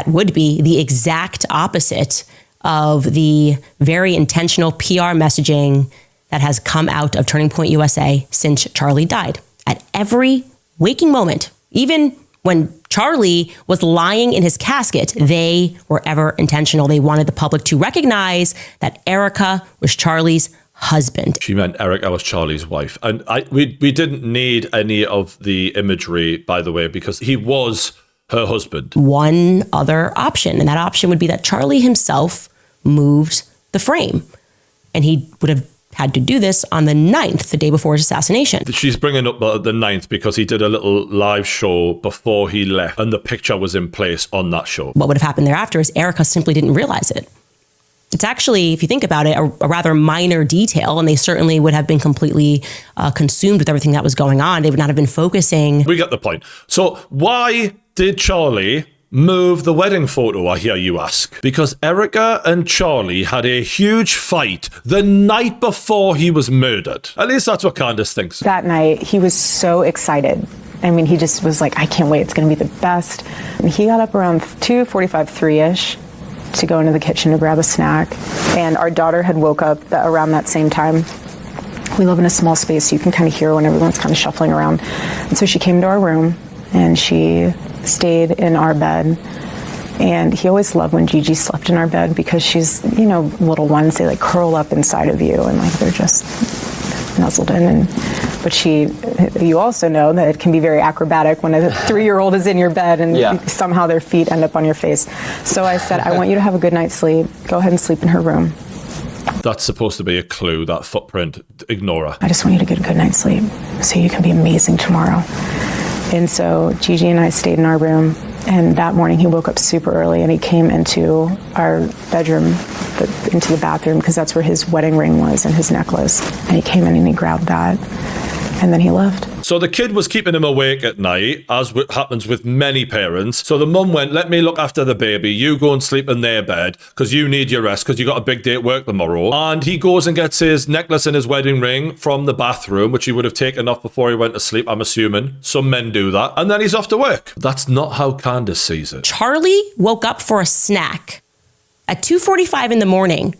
would be the exact opposite of the very intentional PR messaging that has come out of Turning Point USA since Charlie died. At every waking moment, even when Charlie was lying in his casket, they were ever intentional. They wanted the public to recognize that Erica was Charlie's husband. She meant Erica was Charlie's wife. And we didn't need any of the imagery, by the way, because he was her husband. One other option, and that option would be that Charlie himself moved the frame. And he would have had to do this on the 9th, the day before his assassination. She's bringing up the 9th because he did a little live show before he left, and the picture was in place on that show. What would have happened thereafter is Erica simply didn't realize it. It's actually, if you think about it, a rather minor detail, and they certainly would have been completely consumed with everything that was going on. They would not have been focusing. We get the point. So why did Charlie move the wedding photo, I hear you ask? Because Erica and Charlie had a huge fight the night before he was murdered. At least that's what Candace thinks. That night, he was so excited. I mean, he just was like, I can't wait. It's going to be the best. And he got up around 2:45, 3-ish to go into the kitchen to grab a snack. And our daughter had woke up around that same time. We live in a small space, so you can kind of hear when everyone's kind of shuffling around. And so she came to our room, and she stayed in our bed. And he always loved when Gigi slept in our bed because she's, little ones, they like curl up inside of you and like they're just nuzzled in. But you also know that it can be very acrobatic when a 3-year-old is in your bed and somehow their feet end up on your face. So I said, I want you to have a good night's sleep. Go ahead and sleep in her room. That's supposed to be a clue, that footprint. Ignore her. I just want you to get a good night's sleep so you can be amazing tomorrow. And so Gigi and I stayed in our room, and that morning he woke up super early and he came into our bedroom, into the bathroom, because that's where his wedding ring was and his necklace. And he came in and he grabbed that, and then he left. So the kid was keeping him awake at night, as happens with many parents. So the mum went, let me look after the baby. You go and sleep in their bed because you need your rest because you got a big day at work tomorrow. And he goes and gets his necklace and his wedding ring from the bathroom, which he would have taken off before he went to sleep, I'm assuming. Some men do that. And then he's off to work. That's not how Candace sees it. Charlie woke up for a snack at 2:45 in the morning.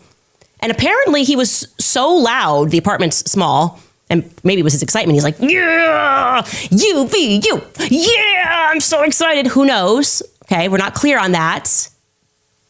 And apparently he was so loud, the apartment's small, and maybe it was his excitement. He's like, yeah, you, yeah, I'm so excited. Who knows? Okay, we're not clear on that.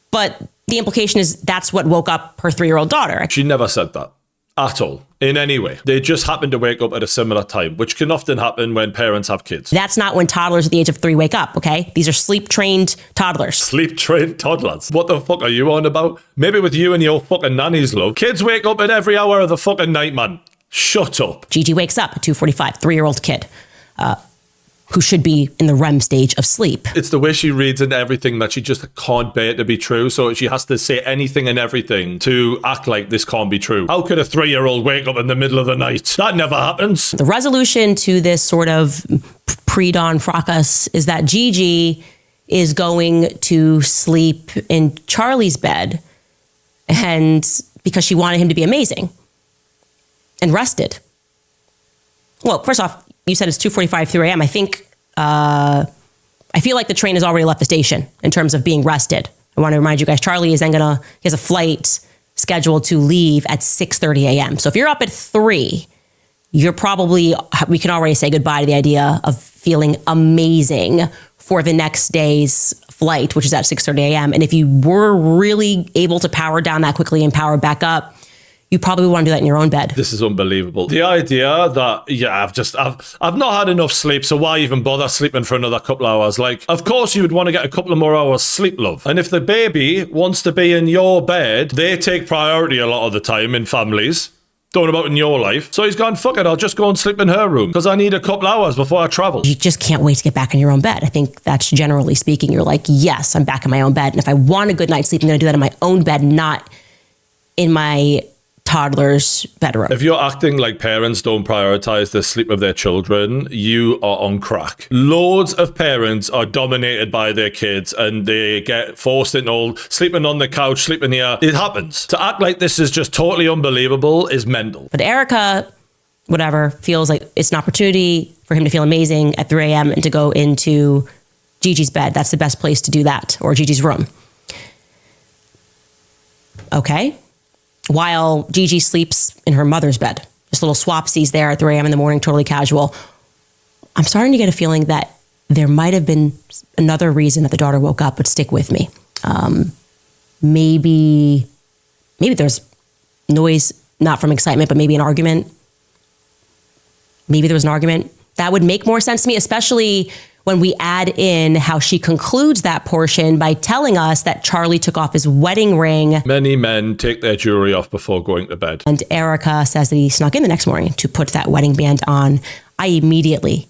But the implication is that's what woke up her 3-year-old daughter. She never said that at all, in any way. They just happened to wake up at a similar time, which can often happen when parents have kids. That's not when toddlers at the age of 3 wake up, okay? These are sleep-trained toddlers. Sleep-trained toddlers? What the fuck are you on about? Maybe with you and your fucking nannies, love. Kids wake up at every hour of the fucking night, man. Shut up. Gigi wakes up at 2:45, 3-year-old kid. Who should be in the REM stage of sleep. It's the way she reads into everything that she just can't bear to be true. So she has to say anything and everything to act like this can't be true. How could a 3-year-old wake up in the middle of the night? That never happens. The resolution to this sort of pre-dawn fracas is that Gigi is going to sleep in Charlie's bed, and because she wanted him to be amazing and rested. Well, first off, you said it's 2:45, 3 a.m. I think, I feel like the train has already left the station in terms of being rested. I want to remind you guys, Charlie is then he has a flight scheduled to leave at 6:30 a.m. So if you're up at 3, we can already say goodbye to the idea of feeling amazing for the next day's flight, which is at 6:30 a.m. And if you were really able to power down that quickly and power back up, you probably want to do that in your own bed. This is unbelievable. The idea that, I've not had enough sleep, so why even bother sleeping for another couple of hours? Like, of course you would want to get a couple of more hours sleep, love. And if the baby wants to be in your bed, they take priority a lot of the time in families. Don't know about in your life. So he's gone, fuck it, I'll just go and sleep in her room because I need a couple hours before I travel. You just can't wait to get back in your own bed. I think that's generally speaking. You're like, yes, I'm back in my own bed. And if I want a good night's sleep, I'm going to do that in my own bed, not in my toddler's bedroom. If you're acting like parents don't prioritize the sleep of their children, you are on crack. Loads of parents are dominated by their kids and they get forced into all sleeping on the couch, sleeping here. It happens. To act like this is just totally unbelievable is mental. But Erica, feels like it's an opportunity for him to feel amazing at 3 a.m. and to go into Gigi's bed. That's the best place to do that, or Gigi's room. Okay. While Gigi sleeps in her mother's bed. Just little swapsies there at 3 a.m. in the morning, totally casual. I'm starting to get a feeling that there might have been another reason that the daughter woke up, but stick with me. Maybe there's noise, not from excitement, but maybe an argument. Maybe there was an argument. That would make more sense to me, especially when we add in how she concludes that portion by telling us that Charlie took off his wedding ring. Many men take their jewelry off before going to bed. And Erica says that he snuck in the next morning to put that wedding band on. I immediately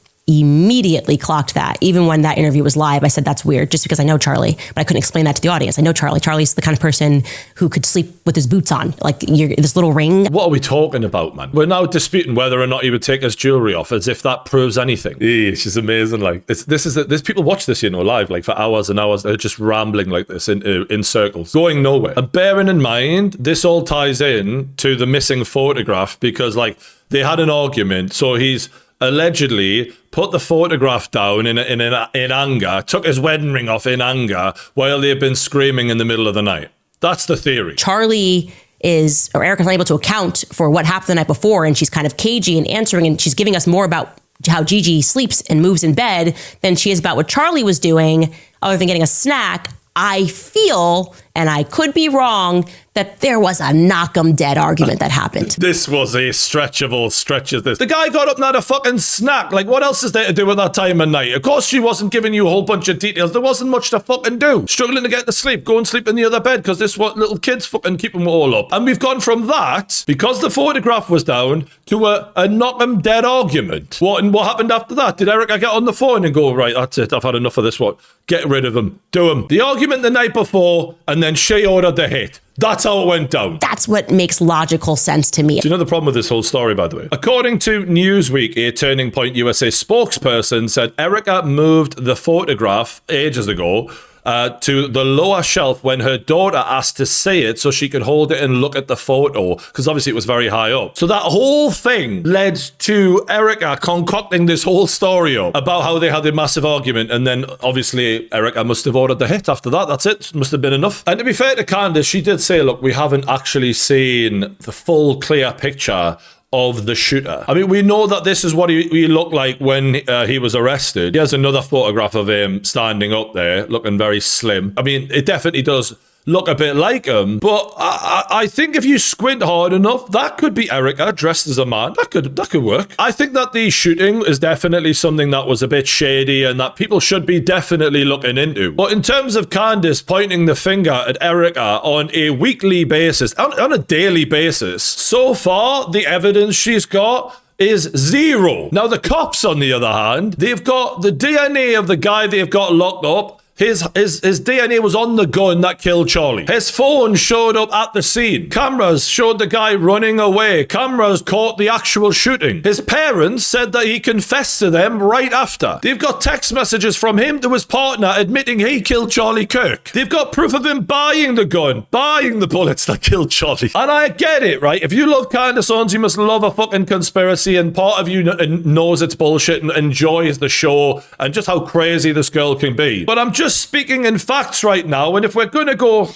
clocked that. Even when that interview was live, I said, that's weird, just because I know Charlie, but I couldn't explain that to the audience. I know Charlie. Charlie's the kind of person who could sleep with his boots on, like this little ring. What are we talking about, man? We're now disputing whether or not he would take his jewelry off, as if that proves anything. She's amazing. Like this people watch this, live, like for hours and hours. They're just rambling like this in circles, going nowhere. And bearing in mind, this all ties in to the missing photograph because, like, they had an argument. So he's allegedly put the photograph down in anger, took his wedding ring off in anger while they had been screaming in the middle of the night. That's the theory. Erica's unable to account for what happened the night before, and she's kind of cagey in answering, and she's giving us more about how Gigi sleeps and moves in bed than she is about what Charlie was doing, other than getting a snack. I feel, and I could be wrong, that there was a knock-em-dead argument that happened. This was a stretch of all stretches. The guy got up and had a fucking snack. Like, what else is there to do at that time of night? Of course she wasn't giving you a whole bunch of details. There wasn't much to fucking do. Struggling to get to sleep. Go and sleep in the other bed because this what little kids fucking keep them all up. And we've gone from that, because the photograph was down, to a knock-em-dead argument. What happened after that? Did Erica get on the phone and go, right, that's it, I've had enough of this, get rid of him, do him. The argument the night before, and then she ordered the hit. That's how it went down. That's what makes logical sense to me. Do you know the problem with this whole story, by the way? According to Newsweek, a Turning Point USA spokesperson said Erica moved the photograph ages ago to the lower shelf when her daughter asked to see it so she could hold it and look at the photo, because obviously it was very high up. So that whole thing led to Erica concocting this whole story up about how they had a massive argument, and then obviously Erica must have ordered the hit after that. That's it. Must have been enough. And to be fair to Candace, she did say, look, we haven't actually seen the full clear picture of the shooter. I mean, we know that this is what he looked like when he was arrested. Here's another photograph of him standing up there, looking very slim. I mean, it definitely does look a bit like him, but I think if you squint hard enough, that could be Erica dressed as a man. That could work. I think that the shooting is definitely something that was a bit shady and that people should be definitely looking into. But in terms of Candace pointing the finger at Erica on a weekly basis, on a daily basis, so far the evidence she's got is zero. Now the cops, on the other hand, they've got the DNA of the guy they've got locked up. His DNA was on the gun that killed Charlie. His phone showed up at the scene. Cameras showed the guy running away. Cameras caught the actual shooting. His parents said that he confessed to them right after. They've got text messages from him to his partner admitting he killed Charlie Kirk. They've got proof of him buying the gun, buying the bullets that killed Charlie. And I get it, right? If you love Candace Owens, you must love a fucking conspiracy, and part of you knows it's bullshit and enjoys the show and just how crazy this girl can be. But I'm just speaking in facts right now, and if we're going to go,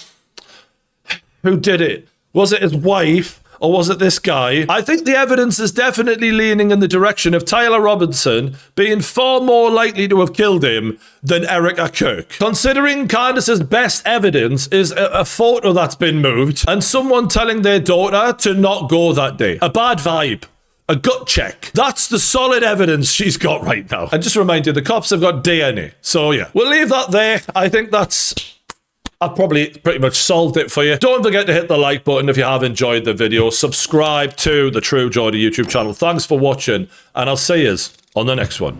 who did it? Was it his wife or was it this guy? I think the evidence is definitely leaning in the direction of Tyler Robinson being far more likely to have killed him than Erica Kirk. Considering Candace's best evidence is a photo that's been moved and someone telling their daughter to not go that day. A bad vibe. A gut check. That's the solid evidence she's got right now. And just to remind you, the cops have got DNA. So yeah, we'll leave that there. I think I've probably pretty much solved it for you. Don't forget to hit the like button if you have enjoyed the video. Subscribe to the True Geordie YouTube channel. Thanks for watching, and I'll see you on the next one.